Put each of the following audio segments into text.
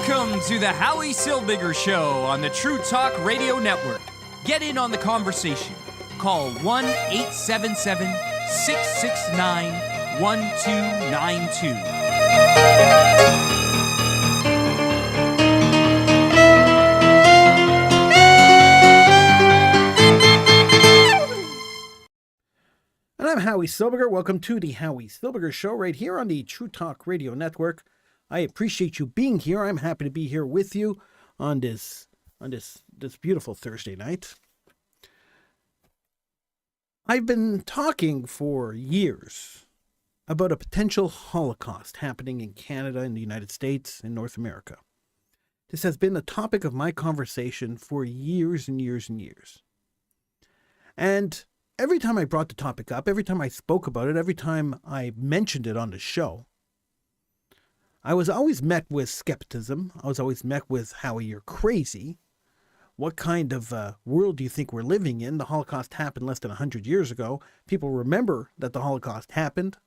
Welcome to the Howie Silbiger Show on the True Talk Radio Network. Get in on the conversation. Call 1-877-669-1292. And I'm Howie Silbiger. Welcome to the Howie Silbiger Show right here on the True Talk Radio Network. I appreciate you being here. I'm happy to be here with you on this beautiful Thursday night. I've been talking for years about a potential Holocaust happening in Canada, in the United States, in North America. This has been a topic of my conversation for years and years and years. And every time I brought the topic up, every time I spoke about it, every time I mentioned it on the show, I was always met with skepticism. I was always met with, Howie, you're crazy. What kind of world do you think we're living in? The Holocaust happened less than 100 years ago. People remember that the Holocaust happened.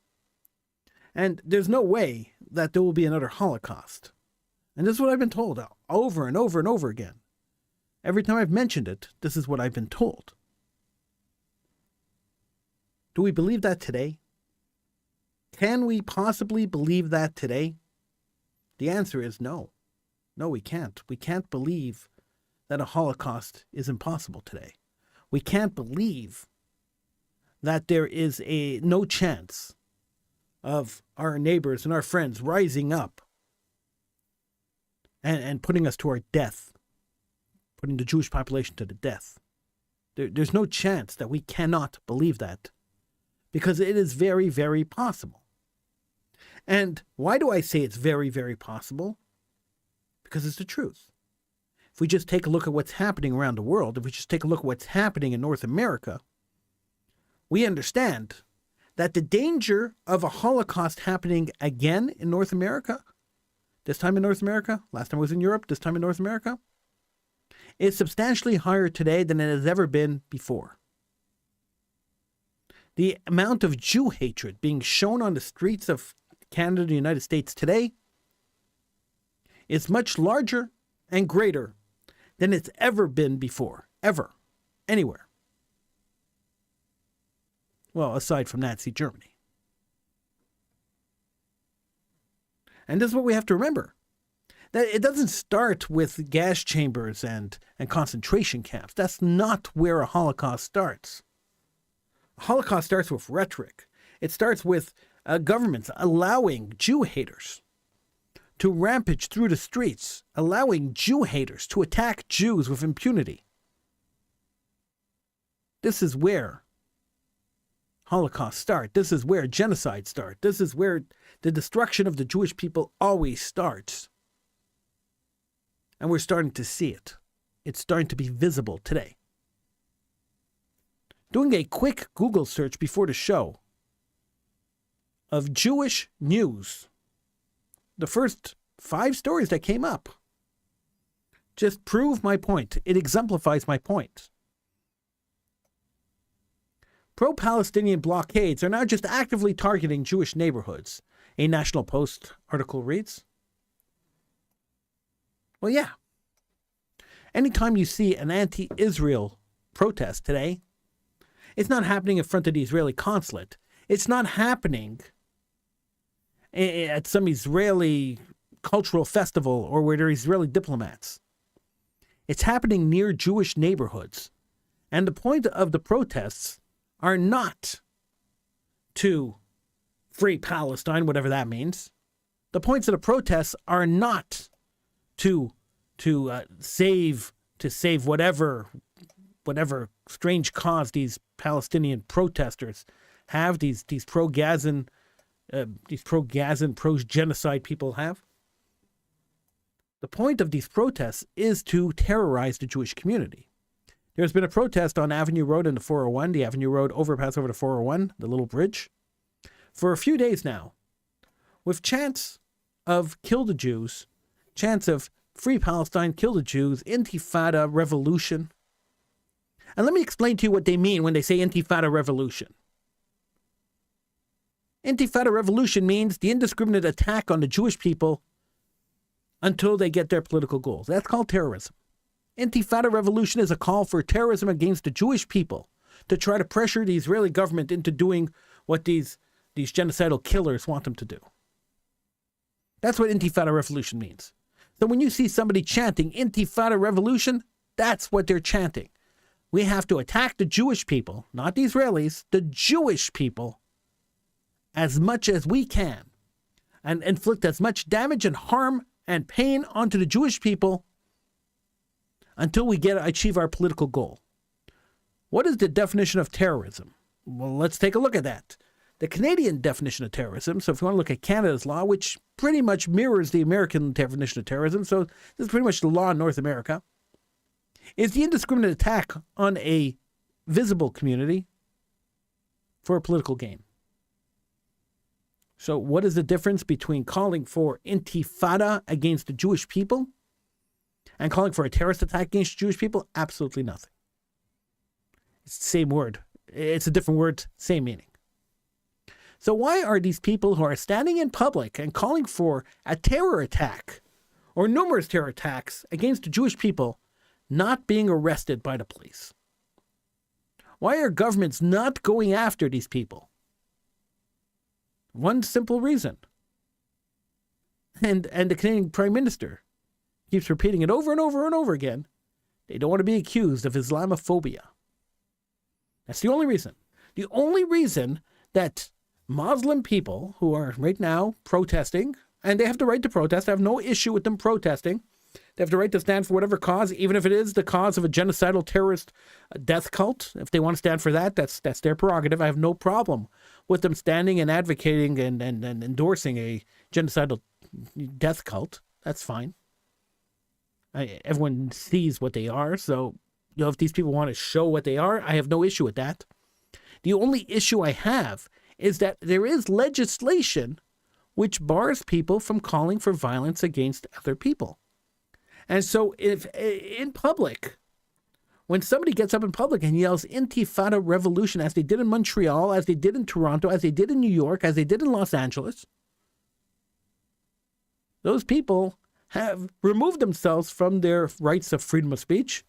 And there's no way that there will be another Holocaust. And this is what I've been told over and over and over again. Every time I've mentioned it, this is what I've been told. Do we believe that today? Can we possibly believe that today? The answer is no. No, we can't. We can't believe that a Holocaust is impossible today. We can't believe that there is no chance of our neighbors and our friends rising up and putting us to our death, putting the Jewish population to the death. There's no chance that we cannot believe that, because it is very, very possible. And why do I say it's very, very possible? Because it's the truth. If we just take a look at what's happening around the world, if we just take a look at what's happening in North America, we understand that the danger of a Holocaust happening again in North America, this time in North America, last time I was in Europe, this time in North America, is substantially higher today than it has ever been before. The amount of Jew hatred being shown on the streets of Canada and the United States today is much larger and greater than it's ever been before, ever, anywhere. Well, aside from Nazi Germany. And this is what we have to remember. That it doesn't start with gas chambers and concentration camps. That's not where a Holocaust starts. A Holocaust starts with rhetoric. It starts with governments allowing Jew haters to rampage through the streets, allowing Jew haters to attack Jews with impunity. This is where Holocaust start. This is where genocide start. This is where the destruction of the Jewish people always starts. And we're starting to see it. It's starting to be visible today. Doing a quick Google search before the show of Jewish news, the first 5 stories that came up just prove my point. It exemplifies my point. Pro-Palestinian blockades are now just actively targeting Jewish neighborhoods, a National Post article reads. Well, yeah. Anytime you see an anti-Israel protest today, it's not happening in front of the Israeli consulate. It's not happening at some Israeli cultural festival or where there are Israeli diplomats. It's happening near Jewish neighborhoods. And the point of the protests are not to free Palestine, whatever that means. The points of the protests are not to save whatever strange cause these Palestinian protesters have, these pro-Gazan, pro-genocide people have. The point of these protests is to terrorize the Jewish community. There's been a protest on Avenue Road in the 401, the Avenue Road overpass over the 401, the little bridge, for a few days now, with chants of kill the Jews, chants of free Palestine, kill the Jews, intifada revolution. And let me explain to you what they mean when they say intifada revolution. Intifada revolution means the indiscriminate attack on the Jewish people until they get their political goals. That's called terrorism. Intifada revolution is a call for terrorism against the Jewish people to try to pressure the Israeli government into doing what these genocidal killers want them to do. That's what Intifada revolution means. So when you see somebody chanting Intifada revolution, that's what they're chanting. We have to attack the Jewish people, not the Israelis, the Jewish people, as much as we can, and inflict as much damage and harm and pain onto the Jewish people until we achieve our political goal. What is the definition of terrorism? Well, let's take a look at that. The Canadian definition of terrorism, so if you want to look at Canada's law, which pretty much mirrors the American definition of terrorism, so this is pretty much the law in North America, is the indiscriminate attack on a visible community for a political gain. So what is the difference between calling for intifada against the Jewish people and calling for a terrorist attack against Jewish people? Absolutely nothing. It's the same word. It's a different word, same meaning. So why are these people who are standing in public and calling for a terror attack or numerous terror attacks against the Jewish people not being arrested by the police? Why are governments not going after these people? One simple reason. And the Canadian Prime Minister keeps repeating it over and over and over again. They don't want to be accused of Islamophobia. That's the only reason. The only reason that Muslim people who are right now protesting, and they have the right to protest, I have no issue with them protesting. They have the right to stand for whatever cause, even if it is the cause of a genocidal terrorist death cult. If they want to stand for that, that's their prerogative. I have no problem with them standing and advocating and endorsing a genocidal death cult. That's fine. Everyone sees what they are, so if these people want to show what they are, I have no issue with that. The only issue I have is that there is legislation which bars people from calling for violence against other people. And so if in public, when somebody gets up in public and yells Intifada revolution, as they did in Montreal, as they did in Toronto, as they did in New York, as they did in Los Angeles, those people have removed themselves from their rights of freedom of speech,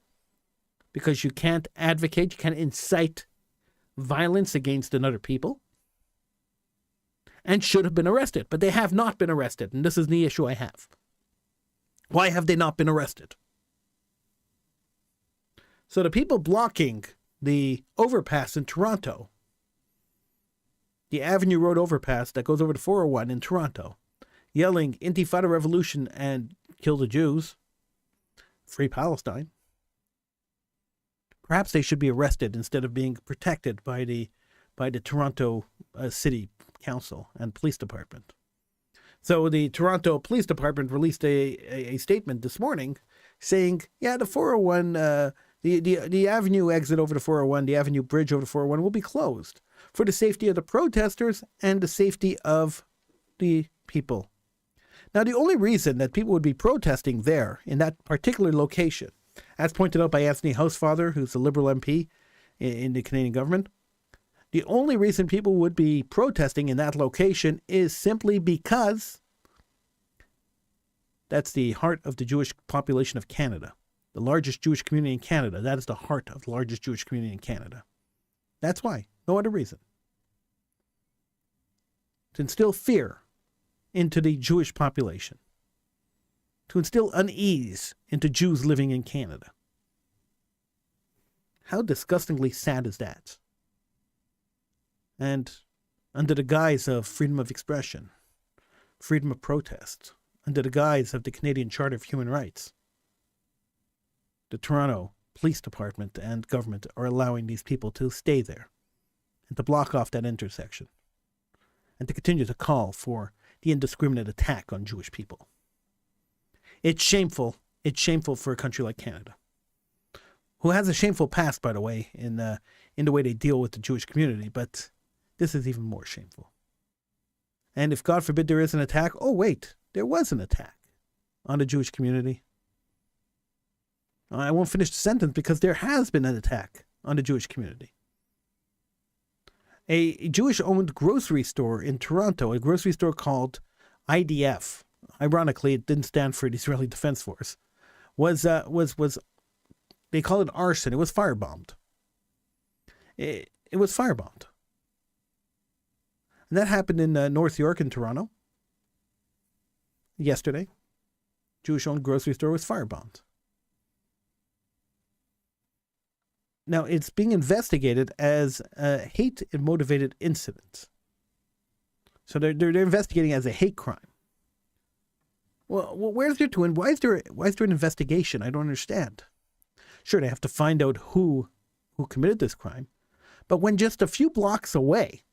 because you can't advocate, you can't incite violence against another people, and should have been arrested. But they have not been arrested, and this is the issue I have. Why have they not been arrested? So the people blocking the overpass in Toronto, the Avenue Road overpass that goes over to 401 in Toronto, yelling Intifada revolution and kill the Jews, free Palestine, perhaps they should be arrested instead of being protected by the Toronto City Council and Police Department. So the Toronto Police Department released a statement this morning saying, yeah, the 401, the Avenue exit over to 401, the Avenue Bridge over to 401 will be closed for the safety of the protesters and the safety of the people. Now, the only reason that people would be protesting there in that particular location, as pointed out by Anthony Housefather, who's a Liberal MP in the Canadian government, the only reason people would be protesting in that location is simply because that's the heart of the Jewish population of Canada, the largest Jewish community in Canada. That is the heart of the largest Jewish community in Canada. That's why. No other reason. To instill fear into the Jewish population. To instill unease into Jews living in Canada. How disgustingly sad is that? And under the guise of freedom of expression, freedom of protest, under the guise of the Canadian Charter of Human Rights, the Toronto Police Department and government are allowing these people to stay there and to block off that intersection and to continue to call for the indiscriminate attack on Jewish people. It's shameful. It's shameful for a country like Canada, who has a shameful past, by the way, in the way they deal with the Jewish community, but this is even more shameful. And if, God forbid, there is an attack, oh, wait, there was an attack on the Jewish community. I won't finish the sentence because there has been an attack on the Jewish community. A Jewish-owned grocery store in Toronto, a grocery store called IDF, ironically, it didn't stand for the Israeli Defense Force, was they call it arson. It was firebombed. It was firebombed. And that happened in North York in Toronto yesterday. Jewish-owned grocery store was firebombed. Now, it's being investigated as a hate-motivated incident. So they're investigating as a hate crime. Well, where's there to, and why is there an investigation? I don't understand. Sure, they have to find out who committed this crime, but when just a few blocks away,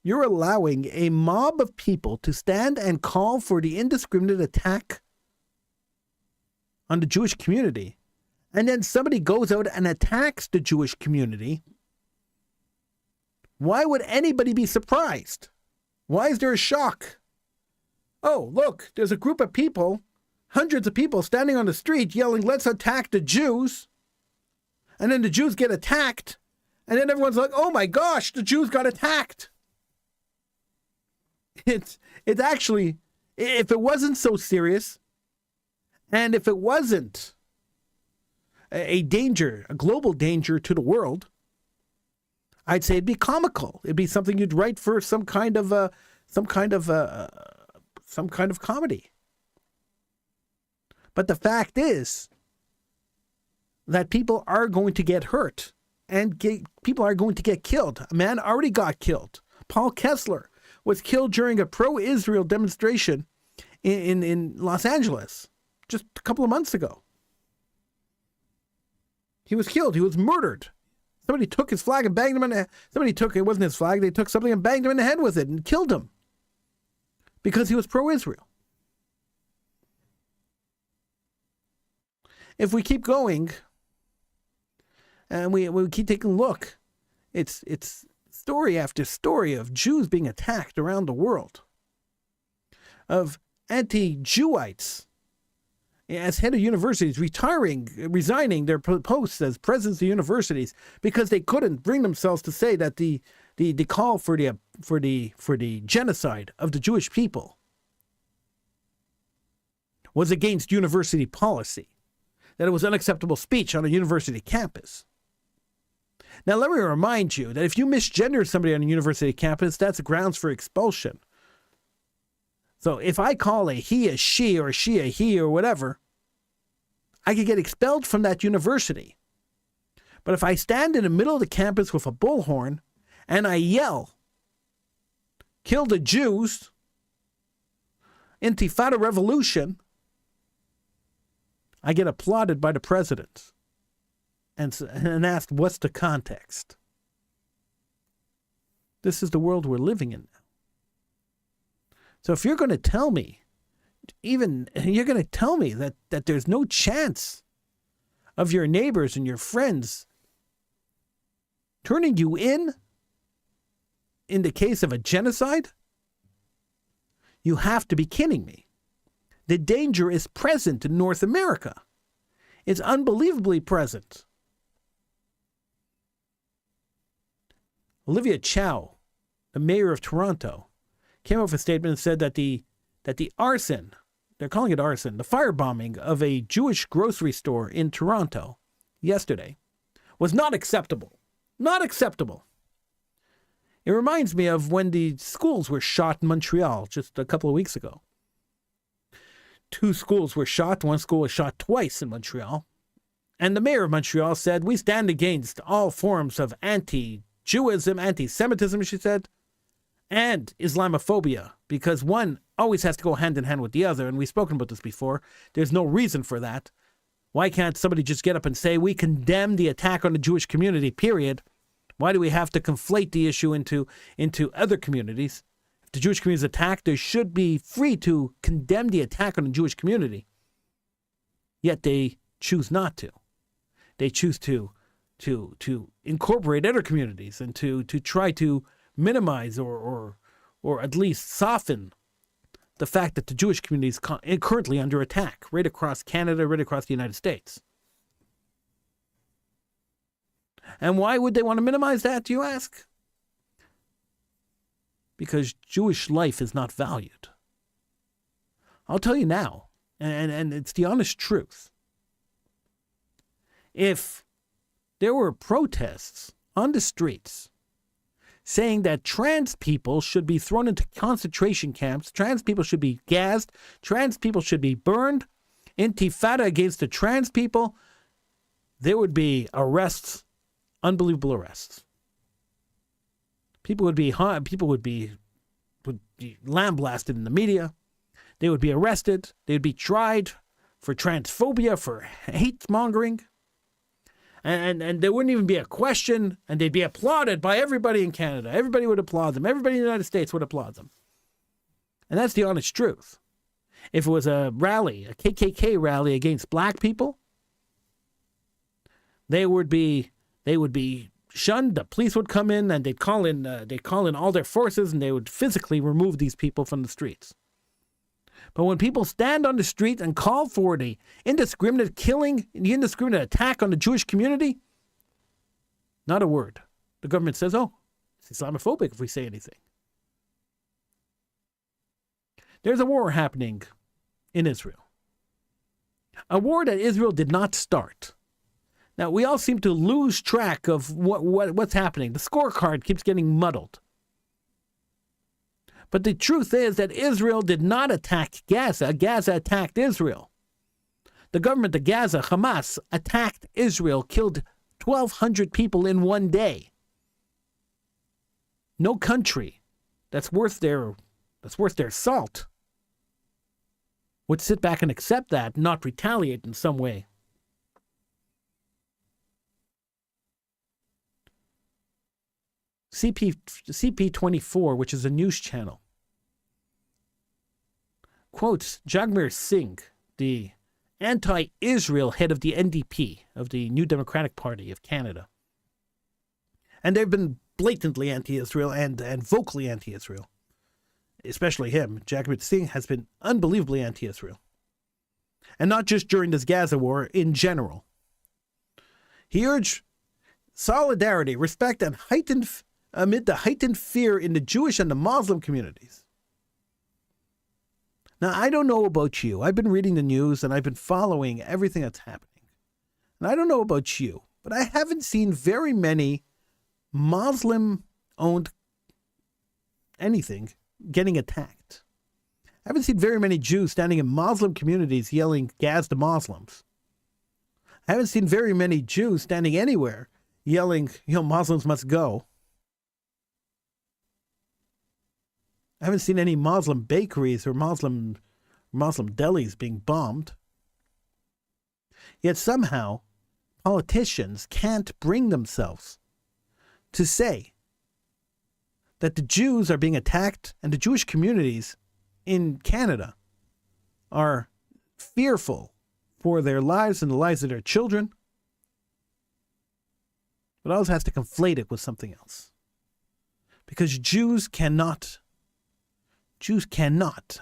you're allowing a mob of people to stand and call for the indiscriminate attack on the Jewish community, and then somebody goes out and attacks the Jewish community, why would anybody be surprised? Why is there a shock? Oh, look, there's a group of people, hundreds of people standing on the street yelling, let's attack the Jews. And then the Jews get attacked. And then everyone's like, oh my gosh, the Jews got attacked. It's actually, if it wasn't so serious, and if it wasn't a danger, a global danger to the world, I'd say it'd be comical. It'd be something you'd write for some kind of comedy. But the fact is that people are going to get hurt and people are going to get killed. A man already got killed. Paul Kessler was killed during a pro-Israel demonstration in Los Angeles just a couple of months ago. He was killed. He was murdered. Somebody took his flag and banged him in the head. It wasn't his flag. They took something and banged him in the head with it and killed him because he was pro-Israel. If we keep going and we keep taking a look, it's story after story of Jews being attacked around the world, of anti-Jewites as head of universities resigning their posts as presidents of universities because they couldn't bring themselves to say that the call for the genocide of the Jewish people was against university policy, that it was unacceptable speech on a university campus. Now, let me remind you that if you misgender somebody on a university campus, that's grounds for expulsion. So if I call a he a she or she a he or whatever, I could get expelled from that university. But if I stand in the middle of the campus with a bullhorn and I yell, kill the Jews, Intifada revolution, I get applauded by the president and asked, what's the context? This is the world we're living in now. So if you're going to tell me, that there's no chance of your neighbors and your friends turning you in the case of a genocide, you have to be kidding me. The danger is present in North America. It's unbelievably present. Olivia Chow, the mayor of Toronto, came up with a statement and said that the arson, they're calling it arson, the firebombing of a Jewish grocery store in Toronto yesterday was not acceptable. Not acceptable. It reminds me of when the schools were shot in Montreal just a couple of weeks ago. 2 schools were shot. 1 school was shot twice in Montreal. And the mayor of Montreal said, we stand against all forms of anti-Jewism, anti-Semitism, she said, and Islamophobia, because one always has to go hand in hand with the other, and we've spoken about this before. There's no reason for that. Why can't somebody just get up and say, we condemn the attack on the Jewish community, period? Why do we have to conflate the issue into other communities? If the Jewish community is attacked, they should be free to condemn the attack on the Jewish community. Yet they choose not to. They choose to incorporate other communities and to try to minimize or at least soften the fact that the Jewish community is currently under attack right across Canada, right across the United States. And why would they want to minimize that, do you ask? Because Jewish life is not valued. I'll tell you now, and it's the honest truth. If there were protests on the streets saying that trans people should be thrown into concentration camps, trans people should be gassed, trans people should be burned, intifada against the trans people, there would be arrests, unbelievable arrests. People would be lambasted in the media. They would be arrested. They would be tried for transphobia, for hate mongering. And there wouldn't even be a question, and they'd be applauded by everybody in Canada. Everybody would applaud them. Everybody in the United States would applaud them. And that's the honest truth. If it was a rally, a KKK rally against black people, they would be shunned. The police would come in and they'd call in all their forces, and they would physically remove these people from the streets. But when people stand on the street and call for the indiscriminate killing, the indiscriminate attack on the Jewish community, not a word. The government says, oh, it's Islamophobic if we say anything. There's a war happening in Israel. A war that Israel did not start. Now, we all seem to lose track of what's happening. The scorecard keeps getting muddled. But the truth is that Israel did not attack Gaza. Gaza attacked Israel. The government of Gaza, Hamas, attacked Israel, killed 1,200 people in one day. No country that's worth their salt would sit back and accept that, not retaliate in some way. CP24, which is a news channel, quotes Jagmeet Singh, the anti-Israel head of the NDP, of the New Democratic Party of Canada. And they've been blatantly anti-Israel and vocally anti-Israel. Especially him. Jagmeet Singh has been unbelievably anti-Israel. And not just during this Gaza war, in general. He urged solidarity, respect, and amid the heightened fear in the Jewish and the Muslim communities. Now, I don't know about you. I've been reading the news and I've been following everything that's happening. And I don't know about you, but I haven't seen very many Muslim-owned anything getting attacked. I haven't seen very many Jews standing in Muslim communities yelling, "Gas the Muslims." I haven't seen very many Jews standing anywhere yelling, Muslims must go. I haven't seen any Muslim bakeries or Muslim delis being bombed. Yet somehow, politicians can't bring themselves to say that the Jews are being attacked and the Jewish communities in Canada are fearful for their lives and the lives of their children. But always has to conflate it with something else. Because Jews cannot,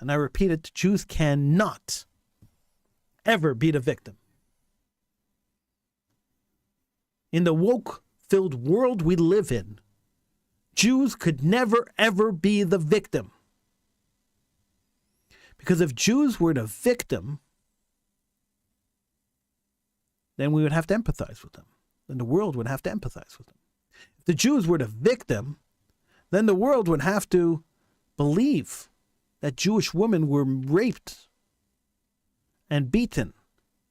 and I repeat it, Jews cannot ever be the victim. In the woke-filled world we live in, Jews could never, ever be the victim. Because if Jews were the victim, then we would have to empathize with them. Then the world would have to empathize with them. If the Jews were the victim, then the world would have to believe that Jewish women were raped and beaten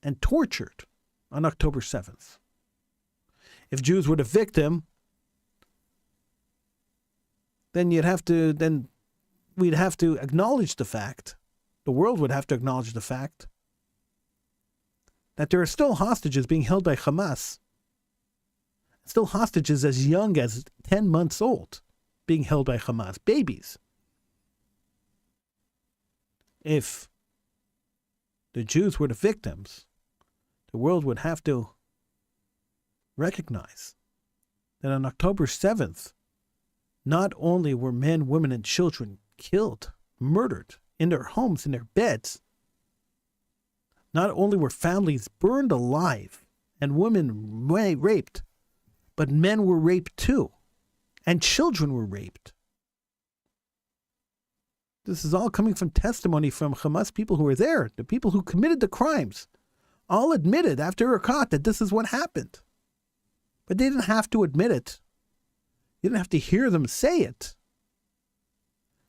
and tortured on October 7th. If Jews were the victim, then we'd have to acknowledge the fact, the world would have to acknowledge the fact that there are still hostages being held by Hamas, still hostages as young as 10 months old being held by Hamas, babies. If the Jews were the victims, the world would have to recognize that on October 7th, not only were men, women, and children killed, murdered in their homes, in their beds, not only were families burned alive and women raped, but men were raped too, and children were raped. This is all coming from testimony from Hamas people who were there, the people who committed the crimes, all admitted after they were caught that this is what happened. But they didn't have to admit it. You didn't have to hear them say it.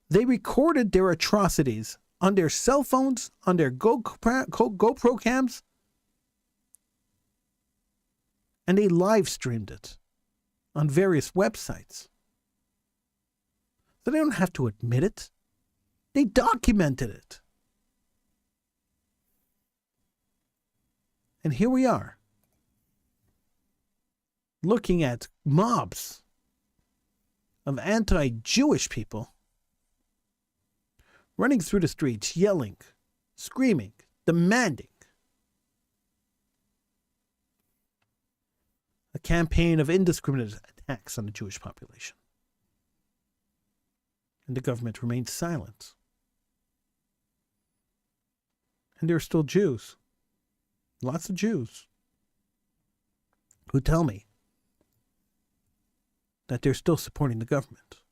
They recorded their atrocities on their cell phones, on their GoPro cams, and they live streamed it on various websites. So they don't have to admit it. They documented it. And here we are, looking at mobs of anti-Jewish people running through the streets, yelling, screaming, demanding a campaign of indiscriminate attacks on the Jewish population. And the government remains silent. And there are still Jews, lots of Jews, who tell me that they're still supporting the government.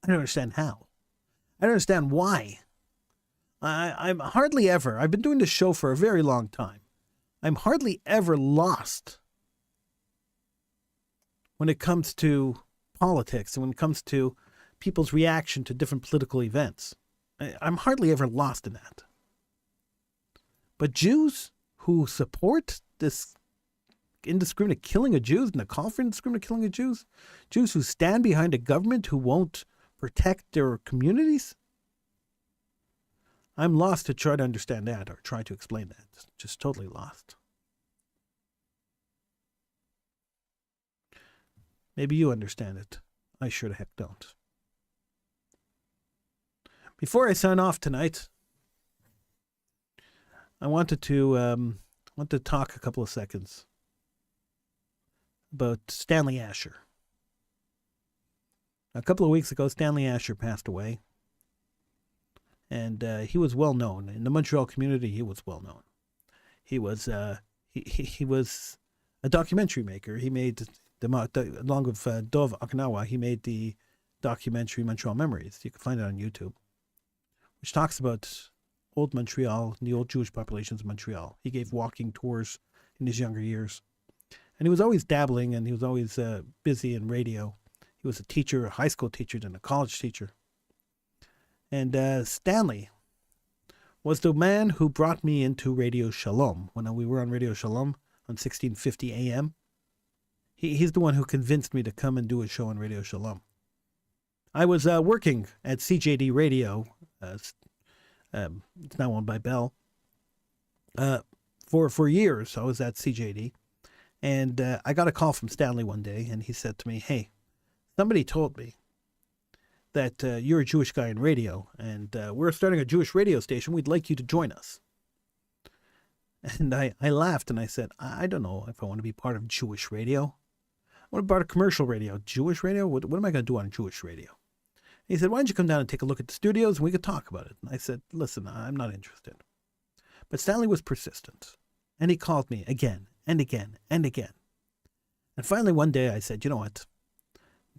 I don't understand how. I don't understand why. I'm hardly ever, I've been doing this show for a very long time. I'm hardly ever lost when it comes to politics and when it comes to people's reaction to different political events. I'm hardly ever lost in that. But Jews who support this indiscriminate killing of Jews and the call for indiscriminate killing of Jews, Jews who stand behind a government who won't protect their communities, I'm lost to try to understand that or try to explain that. Just totally lost. Maybe you understand it. I sure the heck don't. Before I sign off tonight, I wanted to talk a couple of seconds about Stanley Asher. A couple of weeks ago, Stanley Asher passed away, and he was well known in the Montreal community. He was well known. He was he was a documentary maker. He made along with Dov Okinawa, he made the documentary Montreal Memories. You can find it on YouTube, which talks about old Montreal and the old Jewish populations of Montreal. He gave walking tours in his younger years. And he was always dabbling, and he was always busy in radio. He was a teacher, a high school teacher, then a college teacher. And Stanley was the man who brought me into Radio Shalom. When we were on Radio Shalom on 1650 AM, he's the one who convinced me to come and do a show on Radio Shalom. I was working at CJD Radio, it's now owned by Bell, for years. I was at CJD. And I got a call from Stanley one day, and he said to me, "Hey, somebody told me that you're a Jewish guy in radio, and we're starting a Jewish radio station. We'd like you to join us." And I laughed, and I said, I don't know if I want to be part of Jewish radio. I want to be part of commercial radio. Jewish radio? What am I going to do on Jewish radio? And he said, "Why don't you come down and take a look at the studios, and we could talk about it." And I said, "Listen, I'm not interested." But Stanley was persistent, and he called me again and again and again. And finally one day I said, "You know what?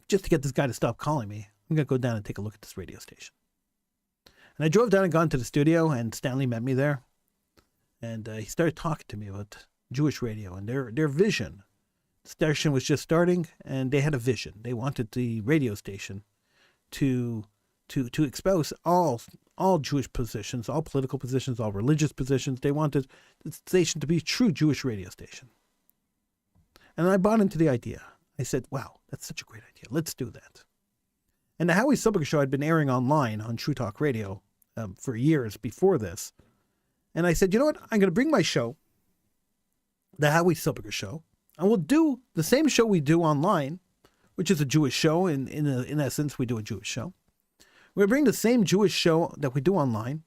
Just to get this guy to stop calling me, I'm going to go down and take a look at this radio station." And I drove down and got into the studio, and Stanley met me there. And he started talking to me about Jewish radio and their vision. The station was just starting, and they had a vision. They wanted the radio station to expose all Jewish positions, all political positions, all religious positions. They wanted the station to be a true Jewish radio station. And I bought into the idea. I said, "Wow, that's such a great idea. Let's do that." And the Howie Silbiger show had been airing online on True Talk Radio for years before this. And I said, "You know what? I'm going to bring my show, the Howie Silbiger show, and we'll do the same show we do online, which is a Jewish show. In essence, we do a Jewish show. We'll bring the same Jewish show that we do online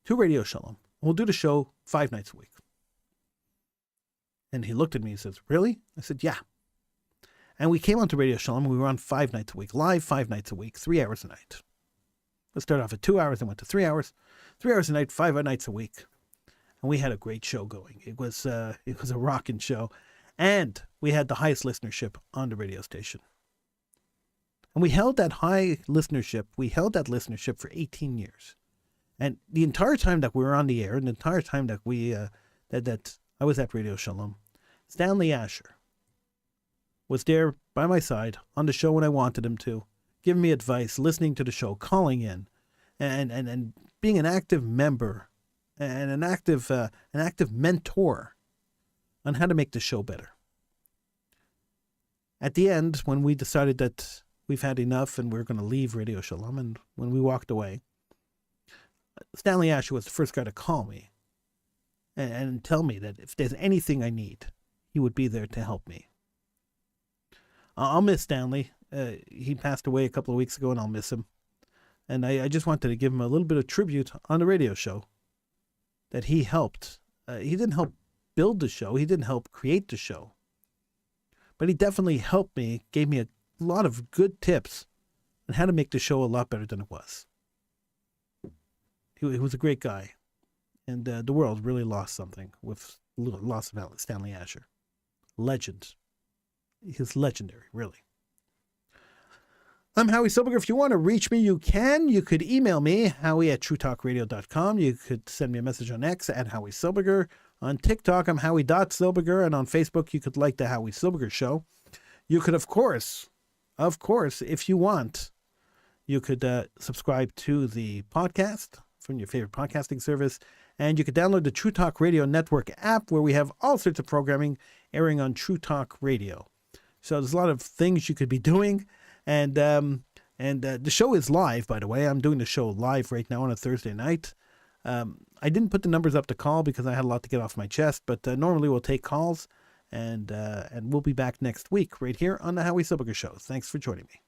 to Radio Shalom. We'll do the show 5 nights a week." And he looked at me and says, "Really?" I said, "Yeah." And we came onto Radio Shalom. We were on 5 nights a week, live 5 nights a week, 3 hours a night. Let's start off at 2 hours and went to 3 hours. 3 hours a night, 5 nights a week. And we had a great show going. It was a rocking show. And we had the highest listenership on the radio station. And we held that high listenership. We held that listenership for 18 years. And the entire time that we were on the air, and the entire time that that I was at Radio Shalom, Stanley Asher was there by my side on the show when I wanted him to, giving me advice, listening to the show, calling in, and being an active member and an active mentor on how to make the show better. At the end, when we decided that we've had enough and we're going to leave Radio Shalom, and when we walked away, Stanley Asher was the first guy to call me and tell me that if there's anything I need, he would be there to help me. I'll miss Stanley. He passed away a couple of weeks ago, and I'll miss him. And I just wanted to give him a little bit of tribute on the radio show that he helped. He didn't help build the show. He didn't help create the show. But he definitely helped me, gave me a lot of good tips on how to make the show a lot better than it was. He was a great guy. And the world really lost something with the loss of Stanley Asher. Legend. He's legendary, really. I'm Howie Silbiger. If you want to reach me, you can. You could email me, howie@truetalkradio.com. You could send me a message on X at Howie Silbiger. On TikTok, I'm Howie.Silbiger. And on Facebook, you could like the Howie Silbiger Show. You could, of course, if you want, you could subscribe to the podcast from your favorite podcasting service. And you could download the True Talk Radio Network app, where we have all sorts of programming airing on True Talk Radio. So there's a lot of things you could be doing. And the show is live, by the way. I'm doing the show live right now on a Thursday night. I didn't put the numbers up to call because I had a lot to get off my chest, but normally we'll take calls, and we'll be back next week right here on the Howie Silbiger Show. Thanks for joining me.